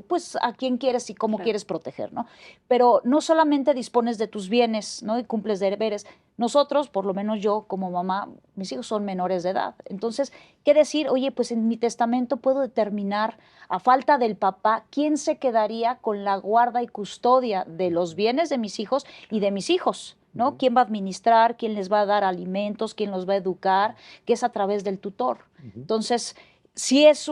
pues, a quién quieres y cómo quieres proteger, ¿no? Pero no solamente dispones de tus bienes, ¿no? Y cumples deberes. Nosotros, por lo menos yo como mamá, mis hijos son menores de edad. Entonces, ¿qué decir? Oye, pues en mi testamento puedo determinar, a falta del papá, quién se quedaría con la guarda y custodia de los bienes de mis hijos y de mis his, ¿no? ¿Quién va a administrar? ¿Quién les va a dar alimentos? ¿Quién los va a educar? Que es a través del tutor. Entonces, sí es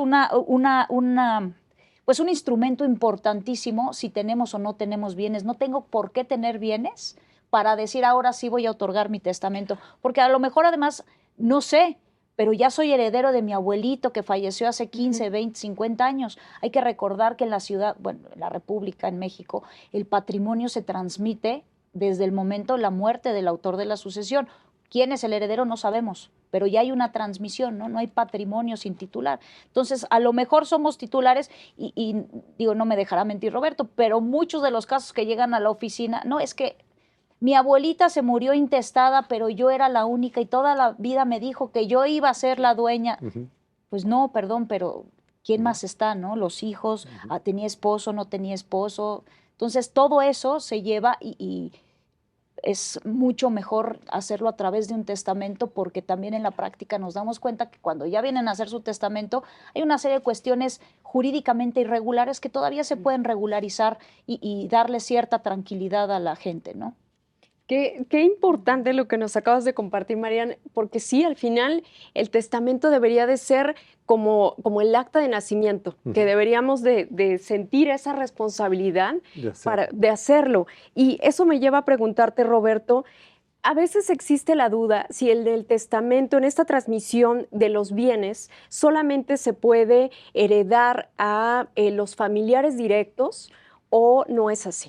pues un instrumento importantísimo si tenemos o no tenemos bienes. No tengo por qué tener bienes para decir ahora sí voy a otorgar mi testamento, porque a lo mejor además, no sé, pero ya soy heredero de mi abuelito que falleció hace 15, 20, 50 años. Hay que recordar que en la ciudad, bueno, en la República, en México, el patrimonio se transmite desde el momento de la muerte del autor de la sucesión. ¿Quién es el heredero? No sabemos, pero ya hay una transmisión, ¿no? No hay patrimonio sin titular. Entonces, a lo mejor somos titulares y digo, no me dejará mentir Roberto, pero muchos de los casos que llegan a la oficina, no, es que mi abuelita se murió intestada, pero yo era la única y toda la vida me dijo que yo iba a ser la dueña. Pues no, perdón, pero ¿quién más está, no? Los hijos, tenía esposo, no tenía esposo. Entonces, todo eso se lleva y es mucho mejor hacerlo a través de un testamento porque también en la práctica nos damos cuenta que cuando ya vienen a hacer su testamento hay una serie de cuestiones jurídicamente irregulares que todavía se pueden regularizar y darle cierta tranquilidad a la gente, ¿no? Qué importante lo que nos acabas de compartir, Marian, porque sí, al final el testamento debería de ser como el acta de nacimiento, que deberíamos de sentir esa responsabilidad de hacerlo. Y eso me lleva a preguntarte, Roberto, a veces existe la duda si el del testamento, en esta transmisión de los bienes, solamente se puede heredar a los familiares directos o no es así.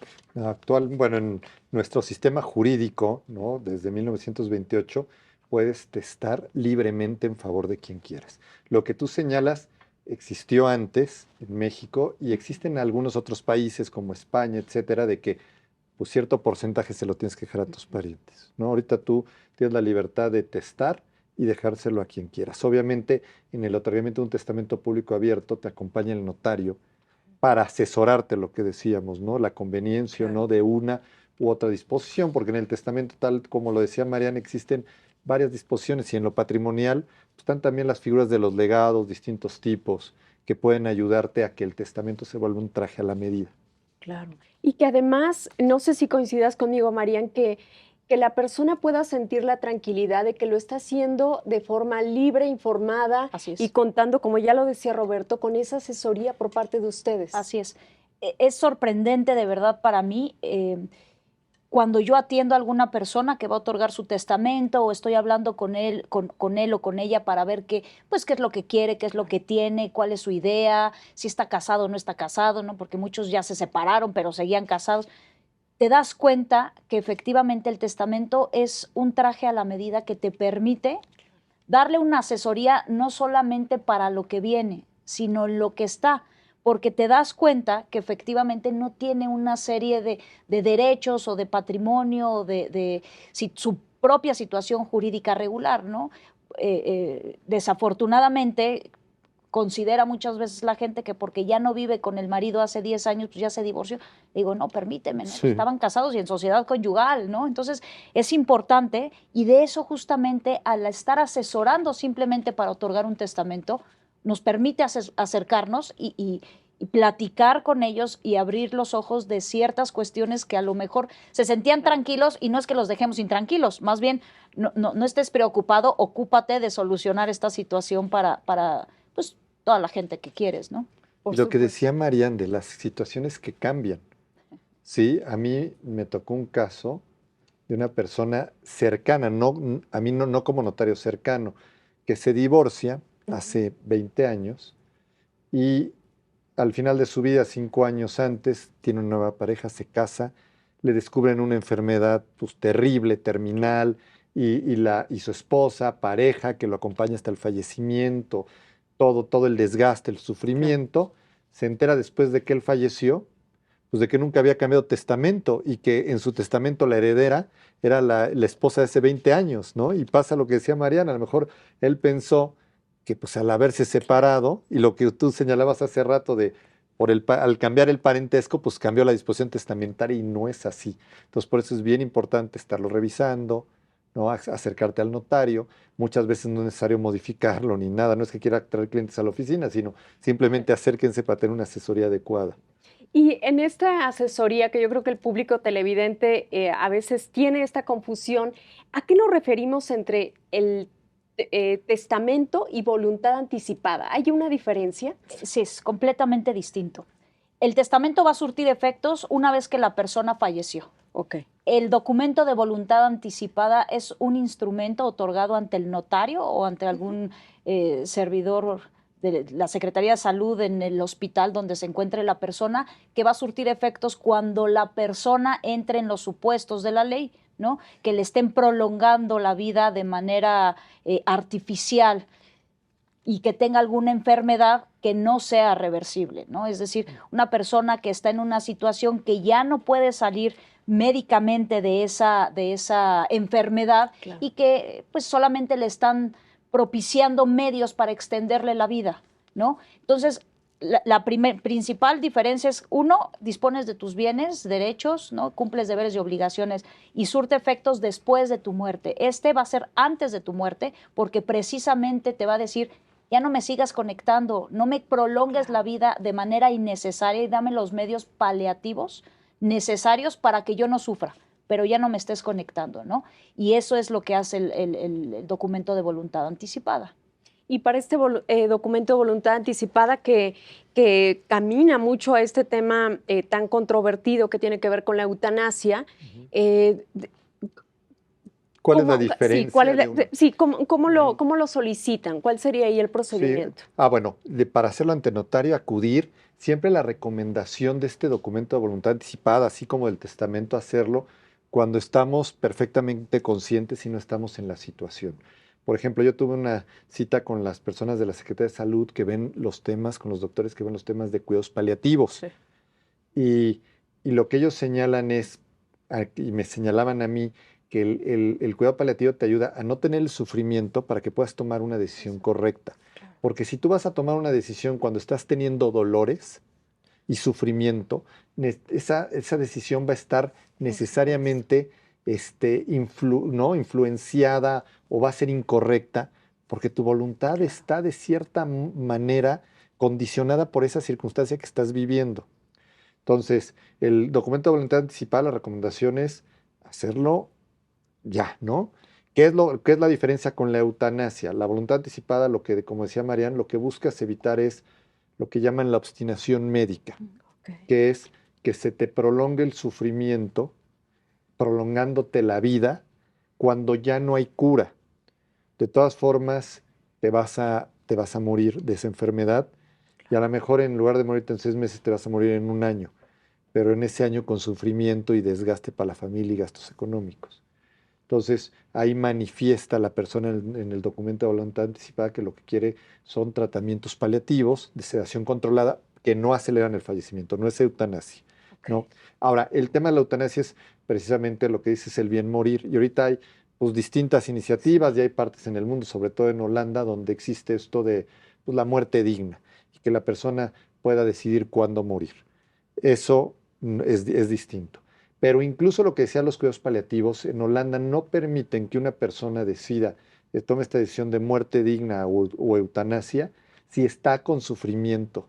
Bueno, en nuestro sistema jurídico, ¿no? Desde 1928, puedes testar libremente en favor de quien quieras. Lo que tú señalas existió antes en México y existe en algunos otros países como España, etcétera, de que pues, cierto porcentaje se lo tienes que dejar a tus parientes, ¿no? Ahorita tú tienes la libertad de testar y dejárselo a quien quieras. Obviamente, en el otorgamiento de un testamento público abierto te acompaña el notario para asesorarte lo que decíamos, ¿no? La conveniencia, ¿no? De una u otra disposición, porque en el testamento, tal como lo decía Mariana, existen varias disposiciones y en lo patrimonial están también las figuras de los legados, distintos tipos, que pueden ayudarte a que el testamento se vuelva un traje a la medida. Claro. Y que además, no sé si coincidas conmigo, Marían, que la persona pueda sentir la tranquilidad de que lo está haciendo de forma libre, informada y contando, como ya lo decía Roberto, con esa asesoría por parte de ustedes. Así es. Es sorprendente de verdad para mí cuando yo atiendo a alguna persona que va a otorgar su testamento o estoy hablando con él o con ella para ver qué es lo que quiere, qué es lo que tiene, cuál es su idea, si está casado o no está casado, ¿no? Porque muchos ya se separaron pero seguían casados. Te das cuenta que efectivamente el testamento es un traje a la medida que te permite darle una asesoría no solamente para lo que viene, sino lo que está, porque te das cuenta que efectivamente no tiene una serie de derechos o de patrimonio o de su propia situación jurídica regular, ¿no? Desafortunadamente, considera muchas veces la gente que porque ya no vive con el marido hace 10 años, pues ya se divorció. Digo, no, permíteme, ¿no? Estaban casados y en sociedad conyugal, ¿no? Entonces, es importante y de eso justamente al estar asesorando simplemente para otorgar un testamento, nos permite acercarnos y platicar con ellos y abrir los ojos de ciertas cuestiones que a lo mejor se sentían tranquilos y no es que los dejemos intranquilos, más bien no estés preocupado, ocúpate de solucionar esta situación para pues, toda la gente que quieres, ¿no? Lo que decía Marían de las situaciones que cambian. Sí, a mí me tocó un caso de una persona cercana, a mí no como notario cercano, que se divorcia hace 20 años y al final de su vida, 5 años antes, tiene una nueva pareja, se casa, le descubren una enfermedad pues, terrible, terminal, y su esposa, pareja, que lo acompaña hasta el fallecimiento, todo el desgaste, el sufrimiento, se entera después de que él falleció, pues de que nunca había cambiado testamento y que en su testamento la heredera era la esposa de hace 20 años, ¿no? Y pasa lo que decía Mariana, a lo mejor él pensó que pues al haberse separado, y lo que tú señalabas hace rato de al cambiar el parentesco, pues cambió la disposición testamentaria y no es así. Entonces por eso es bien importante estarlo revisando, ¿no? Acercarte al notario. Muchas veces no es necesario modificarlo ni nada, no es que quiera traer clientes a la oficina, sino simplemente acérquense para tener una asesoría adecuada. Y en esta asesoría, que yo creo que el público televidente a veces tiene esta confusión, ¿a qué nos referimos entre el testamento y voluntad anticipada? ¿Hay una diferencia? Sí, es completamente distinto. El testamento va a surtir efectos una vez que la persona falleció. Okay. El documento de voluntad anticipada es un instrumento otorgado ante el notario o ante algún servidor de la Secretaría de Salud en el hospital donde se encuentre la persona, que va a surtir efectos cuando la persona entre en los supuestos de la ley, ¿no? Que le estén prolongando la vida de manera artificial y que tenga alguna enfermedad que no sea reversible, ¿no? Es decir, una persona que está en una situación que ya no puede salir médicamente de esa enfermedad, claro, y que pues solamente le están propiciando medios para extenderle la vida, ¿no? Entonces, la principal diferencia es, uno, dispones de tus bienes, derechos, ¿no? Cumples deberes y obligaciones y surte efectos después de tu muerte. Este va a ser antes de tu muerte porque precisamente te va a decir, ya no me sigas conectando, no me prolongues la vida de manera innecesaria y dame los medios paliativos necesarios para que yo no sufra, pero ya no me estés conectando, ¿no? Y eso es lo que hace el documento de voluntad anticipada. Y para este documento de voluntad anticipada que camina mucho a este tema tan controvertido que tiene que ver con la eutanasia, ¿cuál es la diferencia? ¿Cómo lo solicitan? ¿Cuál sería ahí el procedimiento? Sí. Bueno, para hacerlo ante notario, acudir, siempre la recomendación de este documento de voluntad anticipada, así como del testamento, hacerlo cuando estamos perfectamente conscientes y no estamos en la situación. Por ejemplo, yo tuve una cita con las personas de la Secretaría de Salud que ven los temas, con los doctores que ven los temas de cuidados paliativos. Sí. Y lo que ellos señalan es, y me señalaban a mí, que el cuidado paliativo te ayuda a no tener el sufrimiento para que puedas tomar una decisión correcta. Porque si tú vas a tomar una decisión cuando estás teniendo dolores y sufrimiento, esa decisión va a estar necesariamente ¿no? influenciada o va a ser incorrecta, porque tu voluntad está de cierta manera condicionada por esa circunstancia que estás viviendo. Entonces, el documento de voluntad anticipada, la recomendación es hacerlo ya, ¿no? ¿Qué es la diferencia con la eutanasia? La voluntad anticipada, como decía Marian, lo que buscas evitar es lo que llaman la obstinación médica, que es que se te prolongue el sufrimiento, prolongándote la vida cuando ya no hay cura. De todas formas, te vas a morir de esa enfermedad y a lo mejor en lugar de morirte en 6 meses te vas a morir en un año, pero en ese año con sufrimiento y desgaste para la familia y gastos económicos. Entonces, ahí manifiesta la persona en el documento de voluntad anticipada que lo que quiere son tratamientos paliativos de sedación controlada que no aceleran el fallecimiento, no es eutanasia, ¿no? Ahora, el tema de la eutanasia es precisamente lo que dices, el bien morir. Y ahorita hay pues, distintas iniciativas, y hay partes en el mundo, sobre todo en Holanda, donde existe esto de pues, la muerte digna y que la persona pueda decidir cuándo morir. Eso es distinto. Pero incluso lo que decían los cuidados paliativos, en Holanda no permiten que una persona decida, tome esta decisión de muerte digna o eutanasia si está con sufrimiento.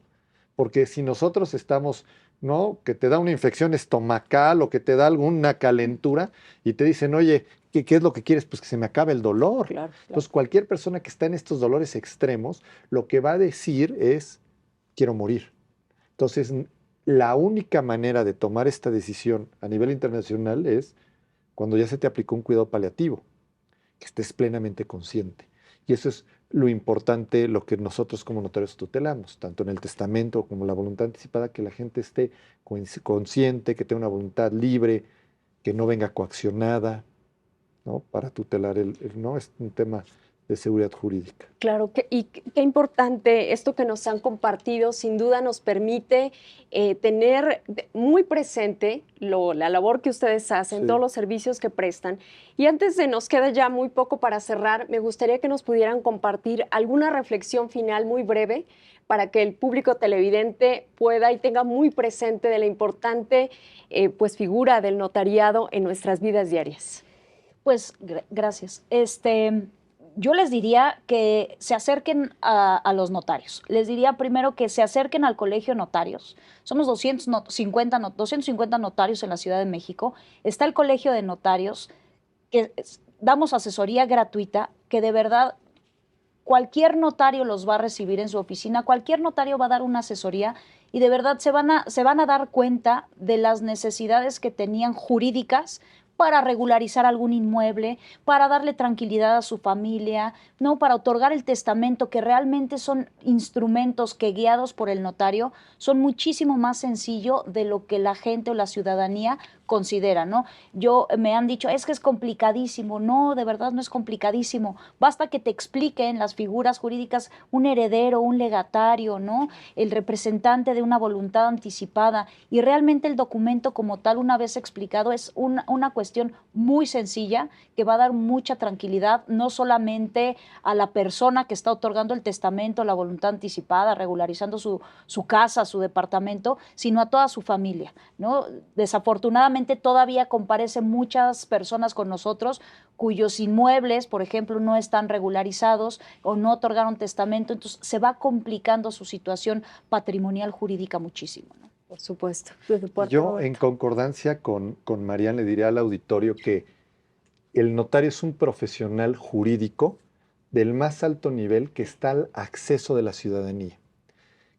Porque si nosotros estamos, ¿no? Que te da una infección estomacal o que te da alguna calentura y te dicen, oye, ¿qué es lo que quieres? Pues que se me acabe el dolor. Claro. Entonces, cualquier persona que está en estos dolores extremos, lo que va a decir es, quiero morir. Entonces, la única manera de tomar esta decisión a nivel internacional es cuando ya se te aplicó un cuidado paliativo, que estés plenamente consciente. Y eso es lo importante, lo que nosotros como notarios tutelamos, tanto en el testamento como la voluntad anticipada, que la gente esté consciente, que tenga una voluntad libre, que no venga coaccionada, ¿no? Para tutelar no es un tema de seguridad jurídica. Claro, y qué importante esto que nos han compartido, sin duda nos permite tener muy presente la labor que ustedes hacen, Sí. todos los servicios que prestan. Y antes de nos queda ya muy poco para cerrar, me gustaría que nos pudieran compartir alguna reflexión final muy breve para que el público televidente pueda y tenga muy presente de la importante pues, figura del notariado en nuestras vidas diarias. Pues gracias. Yo les diría que se acerquen a los notarios. Les diría primero que se acerquen al Colegio de Notarios. Somos 250 notarios en la Ciudad de México. Está el Colegio de Notarios, que damos asesoría gratuita, que de verdad cualquier notario los va a recibir en su oficina, cualquier notario va a dar una asesoría y de verdad se van a dar cuenta de las necesidades que tenían jurídicas para regularizar algún inmueble, para darle tranquilidad a su familia, ¿no? Para otorgar el testamento, que realmente son instrumentos que guiados por el notario son muchísimo más sencillo de lo que la gente o la ciudadanía considera, ¿no? Me han dicho, es que es complicadísimo. No, de verdad no es complicadísimo. Basta que te expliquen las figuras jurídicas, un heredero, un legatario, ¿no? El representante de una voluntad anticipada. Y realmente el documento como tal, una vez explicado, es una cuestión muy sencilla que va a dar mucha tranquilidad, no solamente a la persona que está otorgando el testamento, la voluntad anticipada, regularizando su casa, su departamento, sino a toda su familia, ¿no? Desafortunadamente todavía comparecen muchas personas con nosotros cuyos inmuebles, por ejemplo, no están regularizados o no otorgaron testamento, entonces se va complicando su situación patrimonial jurídica muchísimo, ¿no? Por supuesto. Yo, en concordancia con Marian, le diría al auditorio que el notario es un profesional jurídico del más alto nivel que está al acceso de la ciudadanía.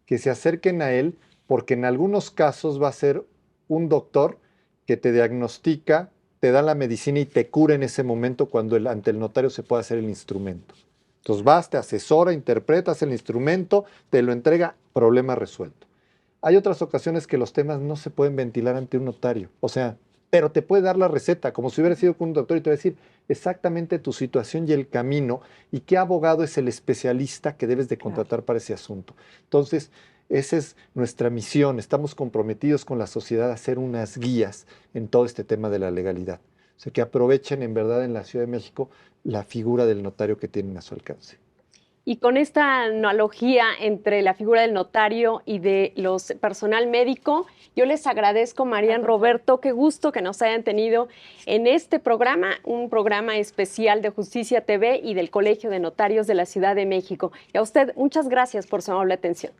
Que se acerquen a él porque en algunos casos va a ser un doctor que te diagnostica, te da la medicina y te cura en ese momento cuando ante el notario se puede hacer el instrumento. Entonces vas, te asesora, interpretas el instrumento, te lo entrega, problema resuelto. Hay otras ocasiones que los temas no se pueden ventilar ante un notario, o sea, pero te puede dar la receta, como si hubiera sido con un doctor y te va a decir exactamente tu situación y el camino y qué abogado es el especialista que debes de contratar para ese asunto. Entonces, esa es nuestra misión. Estamos comprometidos con la sociedad a hacer unas guías en todo este tema de la legalidad. O sea, que aprovechen en verdad en la Ciudad de México la figura del notario que tienen a su alcance. Y con esta analogía entre la figura del notario y de los personal médico, yo les agradezco, Marian, Roberto, qué gusto que nos hayan tenido en este programa, un programa especial de Justicia TV y del Colegio de Notarios de la Ciudad de México. Y a usted, muchas gracias por su amable atención.